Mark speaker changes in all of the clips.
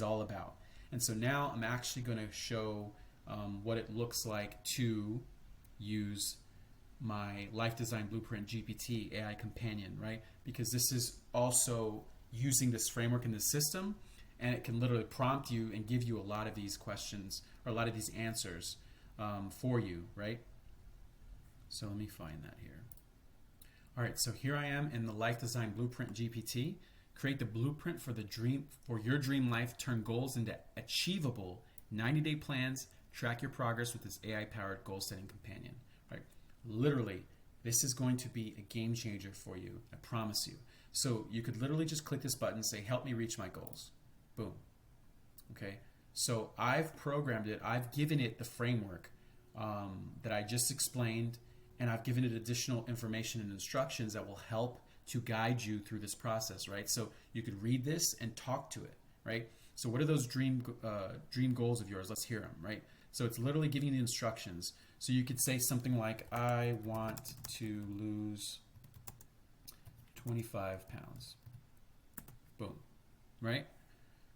Speaker 1: all about. And so now I'm actually going to show what it looks like to use my Life Design Blueprint GPT AI companion, right? Because this is also using this framework in the system, and it can literally prompt you and give you a lot of these questions or a lot of these answers for you, right? So let me find that here. All right, so here I am in the Life Design Blueprint GPT. Create the blueprint for your dream life. Turn goals into achievable 90-day plans. Track your progress with this AI-powered goal-setting companion. Right? Literally, this is going to be a game changer for you. I promise you. So you could literally just click this button, say, "Help me reach my goals." Boom. Okay. So I've programmed it. I've given it the framework that I just explained, and I've given it additional information and instructions that will help to guide you through this process, right? So you could read this and talk to it, right? So what are those dream goals of yours? Let's hear them, right? So it's literally giving you the instructions. So you could say something like, "I want to lose 25 pounds." Boom, right?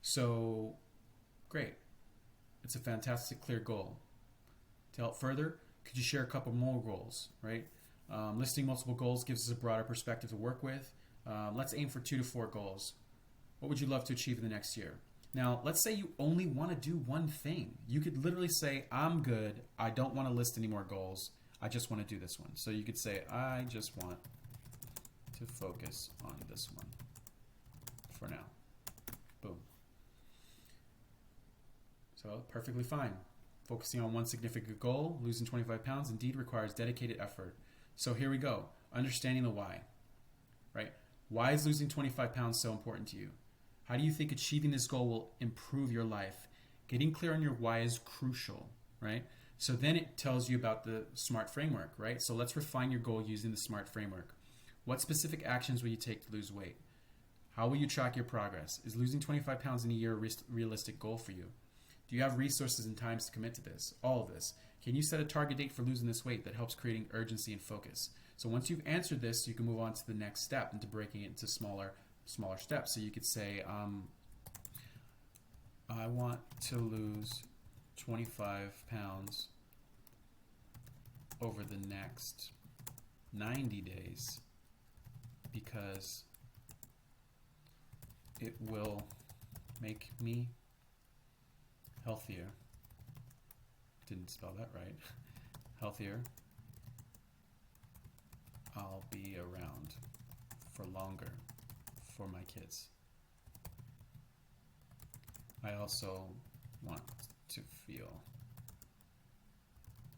Speaker 1: So great. It's a fantastic, clear goal. To help further, could you share a couple more goals, right? Listing multiple goals gives us a broader perspective to work with. Let's aim for 2 to 4 goals. What would you love to achieve in the next year? Now, let's say you only want to do one thing. You could literally say, "I'm good. I don't want to list any more goals. I just want to do this one." So you could say, "I just want to focus on this one for now." Boom. So perfectly fine. Focusing on one significant goal, losing 25 pounds, indeed requires dedicated effort. So here we go. Understanding the why, right? Why is losing 25 pounds so important to you? How do you think achieving this goal will improve your life? Getting clear on your why is crucial, right? So then it tells you about the SMART framework, right? So let's refine your goal using the SMART framework. What specific actions will you take to lose weight? How will you track your progress? Is losing 25 pounds in a year a realistic goal for you? Do you have resources and times to commit to this? All of this. Can you set a target date for losing this weight that helps creating urgency and focus? So once you've answered this, you can move on to the next step into breaking it into smaller steps. So you could say, "I want to lose 25 pounds over the next 90 days because it will make me healthier." Didn't spell that right. Healthier. I'll be around for longer for my kids. I also want to feel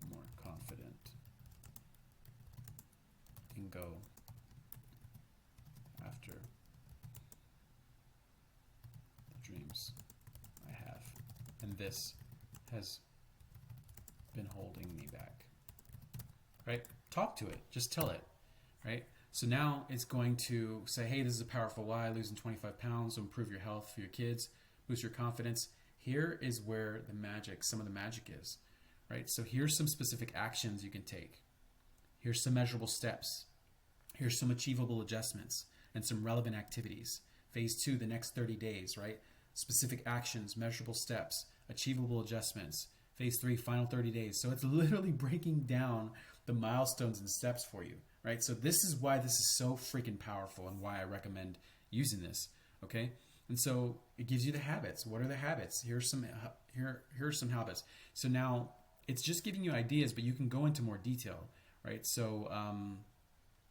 Speaker 1: more confident and go after the dreams I have. And this has been holding me back. Right? Talk to it. Just tell it. Right? So now it's going to say, "Hey, this is a powerful why. Losing 25 pounds will improve your health for your kids, boost your confidence." Here is where some of the magic is. Right? So here's some specific actions you can take. Here's some measurable steps. Here's some achievable adjustments and some relevant activities. Phase 2, the next 30 days, right? Specific actions, measurable steps, achievable adjustments. Phase 3, final 30 days. So it's literally breaking down the milestones and steps for you, right? So this is why this is so freaking powerful and why I recommend using this, okay? And so it gives you the habits. What are the habits? Here's some habits. So now it's just giving you ideas, but you can go into more detail, right? So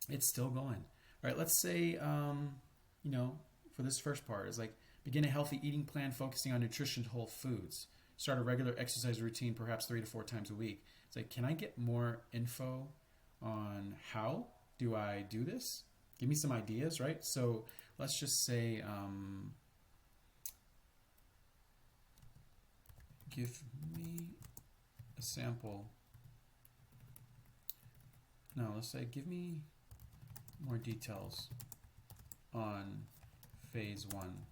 Speaker 1: it's still going. All right, let's say, for this first part, is like begin a healthy eating plan focusing on nutrition, whole foods. Start a regular exercise routine, perhaps 3 to 4 times a week. It's like, can I get more info on how do I do this? Give me some ideas, right? So let's just say, give me a sample. No, let's say, give me more details on phase 1.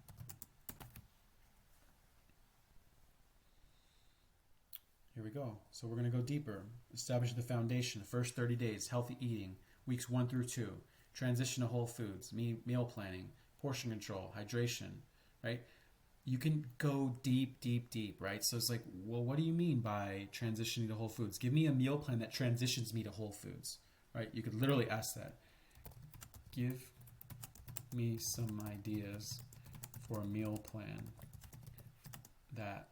Speaker 1: Here we go. So we're going to go deeper. Establish the foundation. First 30 days, healthy eating. Weeks 1 through 2. Transition to whole foods. Meal planning. Portion control. Hydration. Right? you can go deep, deep, deep, right? So it's like, well, what do you mean by transitioning to whole foods? Give me a meal plan that transitions me to whole foods, right? You could literally ask that. Give me some ideas for a meal plan that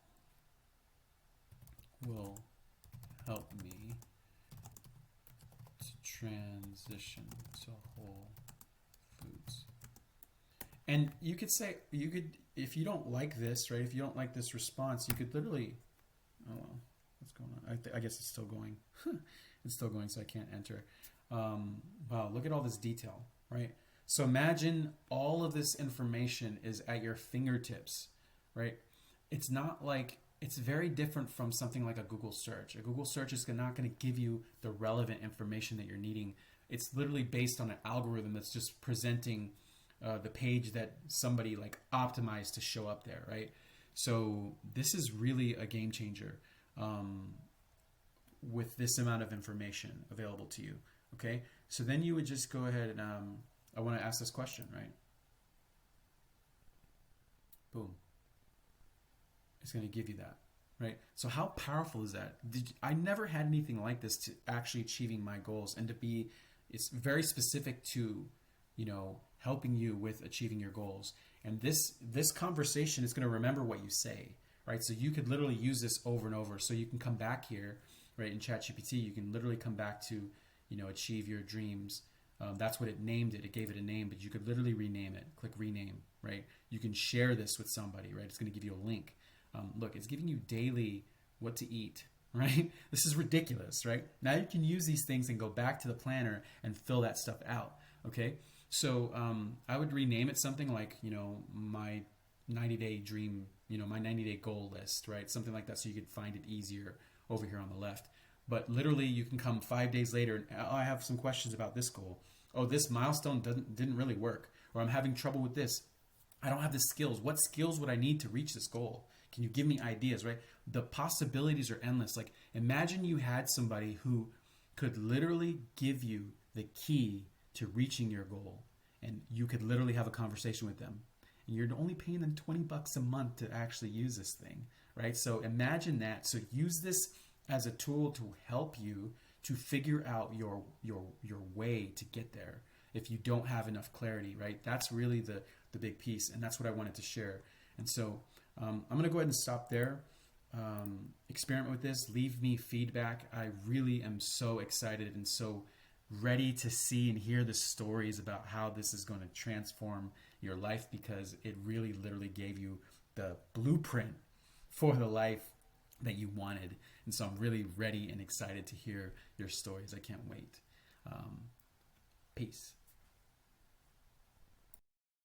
Speaker 1: will help me to transition to whole foods. And you could say, if you don't like this, right? If you don't like this response, you could literally, oh, well, what's going on? I guess it's still going. It's still going, so I can't enter. Wow, look at all this detail, right? So imagine all of this information is at your fingertips, right? It's not like, it's very different from something like a Google search. A Google search is not going to give you the relevant information that you're needing. It's literally based on an algorithm that's just presenting the page that somebody like optimized to show up there, right? So this is really a game changer with this amount of information available to you. Okay, so then you would just go ahead and I want to ask this question, right? Boom. It's going to give you that, right? So how powerful is that? I never had anything like this to actually achieving my goals and to be, it's very specific to, helping you with achieving your goals. And this conversation is going to remember what you say, right? So you could literally use this over and over. So you can come back here, right? In ChatGPT, you can literally come back to, achieve your dreams. That's what it named it. It gave it a name, but you could literally rename it. Click rename, right? You can share this with somebody, right? It's going to give you a link. Look, it's giving you daily what to eat, right? This is ridiculous, right? Now you can use these things and go back to the planner and fill that stuff out, okay? So I would rename it something like, my 90-day dream, my 90-day goal list, right? Something like that, so you could find it easier over here on the left. But literally, you can come 5 days later and, oh, I have some questions about this goal. Oh, this milestone didn't really work. Or I'm having trouble with this. I don't have the skills. What skills would I need to reach this goal? Can you give me ideas, right? The possibilities are endless. Like, imagine you had somebody who could literally give you the key to reaching your goal. And you could literally have a conversation with them. And you're only paying them $20 a month to actually use this thing, right? So imagine that. So use this as a tool to help you to figure out your way to get there if you don't have enough clarity, right? That's really the big piece, and that's what I wanted to share. And so I'm going to go ahead and stop there. Experiment with this. Leave me feedback. I really am so excited and so ready to see and hear the stories about how this is going to transform your life, because it really literally gave you the blueprint for the life that you wanted. And so I'm really ready and excited to hear your stories. I can't wait. Peace.